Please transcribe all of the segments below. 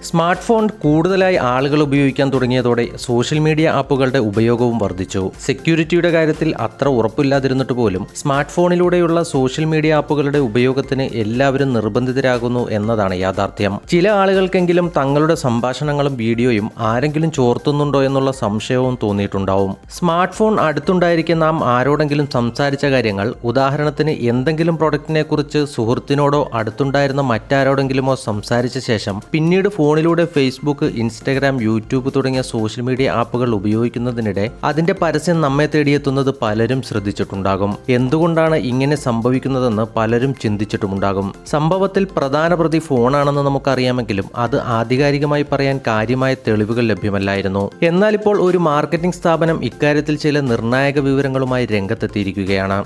Smart phone കൂടുതലായി ആളുകൾ ഉപയോഗിക്കാൻ തുടങ്ങിയതോടെ സോഷ്യൽ മീഡിയ ആപ്പുകളുടെ ഉപയോഗവും വർദ്ധിച്ചു. സെക്യൂരിറ്റിയുടെ കാര്യത്തിൽ അത്ര ഉറപ്പില്ലാതിരുന്നിട്ട് പോലും സ്മാർട്ട് ഫോണിലൂടെയുള്ള സോഷ്യൽ മീഡിയ ആപ്പുകളുടെ ഉപയോഗത്തിന് എല്ലാവരും നിർബന്ധിതരാകുന്നു എന്നതാണ് യാഥാർത്ഥ്യം. ചില ആളുകൾക്കെങ്കിലും തങ്ങളുടെ സംഭാഷണങ്ങളും വീഡിയോയും ആരെങ്കിലും ചോർത്തുന്നുണ്ടോ എന്നുള്ള സംശയവും തോന്നിയിട്ടുണ്ടാവും. സ്മാർട്ട് ഫോൺ അടുത്തുണ്ടായിരിക്കെ നാം ആരോടെങ്കിലും സംസാരിച്ച കാര്യങ്ങൾ, ഉദാഹരണത്തിന് എന്തെങ്കിലും പ്രൊഡക്റ്റിനെ കുറിച്ച് സുഹൃത്തിനോടോ അടുത്തുണ്ടായിരുന്ന മറ്റാരോടെങ്കിലുമോ സംസാരിച്ച ശേഷം പിന്നീട് ഫോണിലൂടെ ഫേസ്ബുക്ക്, ഇൻസ്റ്റഗ്രാം, യൂട്യൂബ് തുടങ്ങിയ സോഷ്യൽ മീഡിയ ആപ്പുകൾ ഉപയോഗിക്കുന്നതിനിടെ അതിന്റെ പരസ്യം നമ്മെ തേടിയെത്തുന്നത് പലരും ശ്രദ്ധിച്ചിട്ടുണ്ടാകും. എന്തുകൊണ്ടാണ് ഇങ്ങനെ സംഭവിക്കുന്നതെന്ന് പലരും ചിന്തിച്ചിട്ടുമുണ്ടാകും. സംഭവത്തിൽ പ്രധാന പ്രതി ഫോണാണെന്ന് നമുക്കറിയാമെങ്കിലും അത് ആധികാരികമായി പറയാൻ കാര്യമായ തെളിവുകൾ ലഭ്യമല്ലായിരുന്നു. എന്നാൽ ഇപ്പോൾ ഒരു മാർക്കറ്റിംഗ് സ്ഥാപനം ഇക്കാര്യത്തിൽ ചില നിർണായക വിവരങ്ങളുമായി രംഗത്തെത്തിയിരിക്കുകയാണ്.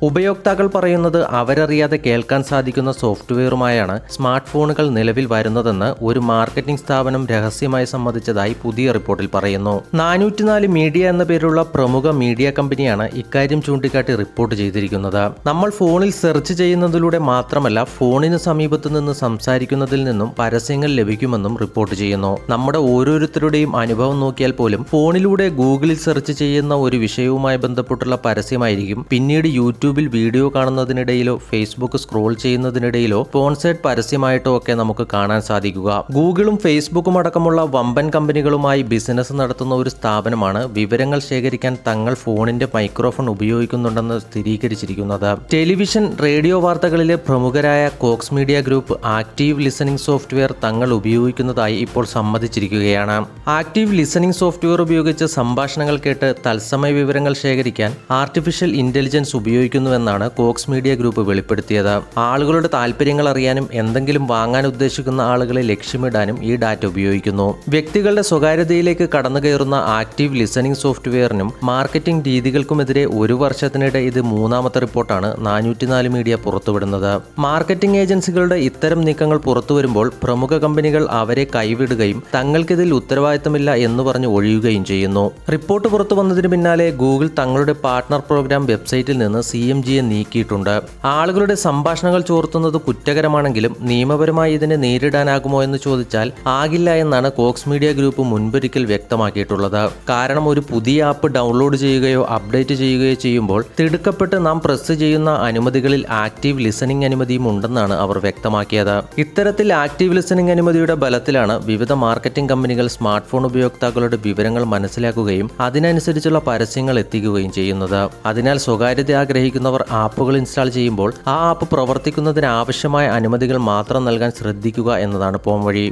ഉപയോക്താക്കൾ പറയുന്നത് അവരറിയാതെ കേൾക്കാൻ സാധിക്കുന്ന സോഫ്റ്റ്വെയറുമായാണ് സ്മാർട്ട് ഫോണുകൾ നിലവിൽ വരുന്നതെന്ന് ഒരു മാർക്കറ്റിംഗ് സ്ഥാപനം രഹസ്യമായി സമ്മതിച്ചതായി പുതിയ റിപ്പോർട്ടിൽ പറയുന്നു. 404 മീഡിയ എന്ന പേരുള്ള പ്രമുഖ മീഡിയ കമ്പനിയാണ് ഇക്കാര്യം ചൂണ്ടിക്കാട്ടി റിപ്പോർട്ട് ചെയ്തിരിക്കുന്നത്. നമ്മൾ ഫോണിൽ സെർച്ച് ചെയ്യുന്നതിലൂടെ മാത്രമല്ല, ഫോണിന് സമീപത്തു നിന്ന് സംസാരിക്കുന്നതിൽ നിന്നും പരസ്യങ്ങൾ ലഭിക്കുമെന്നും റിപ്പോർട്ട് ചെയ്യുന്നു. നമ്മുടെ ഓരോരുത്തരുടെയും അനുഭവം നോക്കിയാൽ പോലും ഫോണിലൂടെ ഗൂഗിളിൽ സെർച്ച് ചെയ്യുന്ന ഒരു വിഷയവുമായി ബന്ധപ്പെട്ടുള്ള പരസ്യമായിരിക്കും പിന്നീട് യൂട്യൂബിൽ വീഡിയോ കാണുന്നതിനിടയിലോ ഫേസ്ബുക്ക് സ്ക്രോൾ ചെയ്യുന്നതിനിടയിലോ സ്പോൺസേഡ് പരസ്യമായിട്ടോ ഒക്കെ നമുക്ക് കാണാൻ സാധിക്കുക. ഗൂഗിളും ഫേസ്ബുക്കും അടക്കമുള്ള വമ്പൻ കമ്പനികളുമായി ബിസിനസ് നടത്തുന്ന ഒരു സ്ഥാപനമാണ് വിവരങ്ങൾ ശേഖരിക്കാൻ തങ്ങൾ ഫോണിന്റെ മൈക്രോഫോൺ ഉപയോഗിക്കുന്നുണ്ടെന്ന് സ്ഥിരീകരിച്ചിരിക്കുന്നത്. ടെലിവിഷൻ, റേഡിയോ വാർത്തകളിലെ പ്രമുഖരായ Cox media Group active listening software തങ്ങൾ ഉപയോഗിക്കുന്നതായി ഇപ്പോൾ സമ്മതിച്ചിരിക്കുകയാണ്. ആക്റ്റീവ് ലിസണിംഗ് സോഫ്റ്റ്വെയർ ഉപയോഗിച്ച് സംഭാഷണങ്ങൾ കേട്ട് തത്സമയ വിവരങ്ങൾ ശേഖരിക്കാൻ ആർട്ടിഫിഷ്യൽ ഇന്റലിജൻസ് ഉപയോഗിക്കുന്നുവെന്നാണ് കോക്സ് മീഡിയ ഗ്രൂപ്പ് വെളിപ്പെടുത്തിയത്. ആളുകളുടെ താല്പര്യങ്ങൾ അറിയാനും എന്തെങ്കിലും വാങ്ങാൻ ഉദ്ദേശിക്കുന്ന ആളുകളെ ലക്ഷ്യമിടാനും ഈ ഡാറ്റ ഉപയോഗിക്കുന്നു. വ്യക്തികളുടെ സ്വകാര്യതയിലേക്ക് കടന്നു കയറുന്ന ആക്റ്റീവ് ലിസണിംഗ് സോഫ്റ്റ്വെയറിനും മാർക്കറ്റിംഗ് രീതികൾക്കുമെതിരെ ഒരു വർഷത്തിനിടെ ഇത് മൂന്നാമത്തെ റിപ്പോർട്ടാണ് 404 മീഡിയ പുറത്തുവിടുന്നത്. മാർക്കറ്റിംഗ് ഏജൻസികളുടെ ഇത്തരം നീക്കങ്ങൾ പുറത്തുവരുമ്പോൾ പ്രമുഖ കമ്പനികൾ അവരെ കൈവിടുകയും തങ്ങൾക്കിതിൽ ഉത്തരവാദിത്തമില്ല എന്ന് പറഞ്ഞ് ഒഴിയുകയും ചെയ്യുന്നു. റിപ്പോർട്ട് പുറത്തു വന്നതിന് പിന്നാലെ ഗൂഗിൾ തങ്ങളുടെ പാർട്ട്ണർ പ്രോഗ്രാം വെബ്സൈറ്റിൽ നിന്ന് CMGയെ നീക്കിയിട്ടുണ്ട്. ആളുകളുടെ സംഭാഷണങ്ങൾ ചോർത്തുന്നത് കുറ്റകരമാണെങ്കിലും നിയമപരമായി ഇതിനെ നേരിടാനാകുമോ എന്ന് ചോദിച്ചാൽ ആകില്ല എന്നാണ് കോക്സ് മീഡിയ ഗ്രൂപ്പ് മുൻപൊരിക്കൽ വ്യക്തമാക്കിയിട്ടുള്ളത്. കാരണം ഒരു പുതിയ ആപ്പ് ഡൗൺലോഡ് ചെയ്യുകയോ അപ്ഡേറ്റ് ചെയ്യുകയോ ചെയ്യുമ്പോൾ തിടുക്കപ്പെട്ട് നാം പ്രസ് ചെയ്യുന്ന അനുമതികളിൽ ആക്റ്റീവ് ലിസണിംഗ് അനുമതിയും ഉണ്ടെന്നാണ് അവർ വ്യക്തമാക്കിയത്. ഇത്തരത്തിൽ ആക്റ്റീവ് ലിസണിംഗ് അനുമതിയുടെ ബലത്തിലാണ് വിവിധ മാർക്കറ്റിംഗ് കമ്പനികൾ സ്മാർട്ട് ഫോൺ ഉപയോക്താക്കളുടെ വിവരങ്ങൾ മനസ്സിലാക്കുകയും അതിനനുസരിച്ചുള്ള പരസ്യങ്ങൾ എത്തിക്കുകയും ചെയ്യുന്നത്. അതിനാൽ സ്വകാര്യത ആഗ്രഹിക്കുന്നവർ ആപ്പുകൾ ഇൻസ്റ്റാൾ ചെയ്യുമ്പോൾ ആ ആപ്പ് പ്രവർത്തിക്കുന്നതിന് ആവശ്യമായ അനുമതികൾ മാത്രം നൽകാൻ ശ്രദ്ധിക്കുക എന്നതാണ് പോംവഴി.